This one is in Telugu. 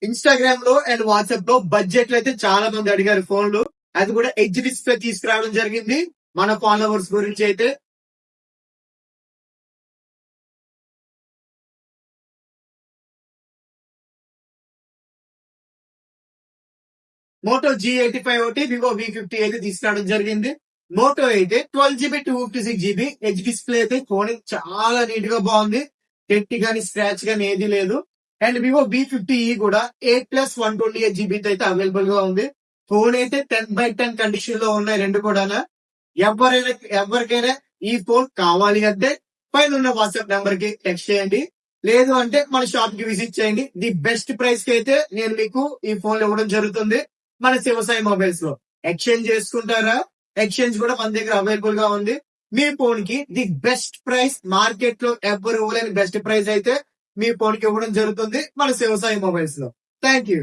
ఇన్స్టాగ్రామ్ లో అండ్ వాట్సాప్ లో బడ్జెట్ లో అయితే చాలా మంది అడిగారు ఫోన్లు. అది కూడా ఎడ్జ్ డిస్ప్లే తీసుకురావడం జరిగింది మన ఫాలోవర్స్ గురించి అయితే. మోటో G85 ఒకటి, వివో V50 అయితే తీసుకురావడం జరిగింది. మోటో అయితే 12GB 256GB హెచ్ డిస్ప్లే అయితే ఫోన్ చాలా నీట్ గా బాగుంది. డెట్ గానీ స్క్రాచ్ గానీ ఏది లేదు. అండ్ వివో V50E కూడా 8+128GB అయితే అవైలబుల్ గా ఉంది. ఫోన్ అయితే 10/10 కండిషన్ లో ఉన్నాయి రెండు కూడా. ఎవరికైనా ఈ ఫోన్ కావాలి అంటే పైన ఉన్న వాట్సాప్ నెంబర్ కి టెక్స్ట్ చేయండి. లేదు అంటే మన షాప్ కి విజిట్ చేయండి. ది బెస్ట్ ప్రైస్ కి అయితే నేను మీకు ఈ ఫోన్ ఇవ్వడం జరుగుతుంది మన శివసాయి మొబైల్స్ లో. ఎక్స్చేంజ్ చేసుకుంటారా? ఎక్స్చేంజ్ కూడా మన దగ్గర అవైలబుల్ గా ఉంది. మీ ఫోన్ కి ది బెస్ట్ ప్రైస్, మార్కెట్ లో ఎవ్వరు ఇవ్వలేని బెస్ట్ ప్రైస్ అయితే మీ ఫోన్ కి ఇవ్వడం జరుగుతుంది మన శివసాయి మొబైల్స్ లో. Thank you.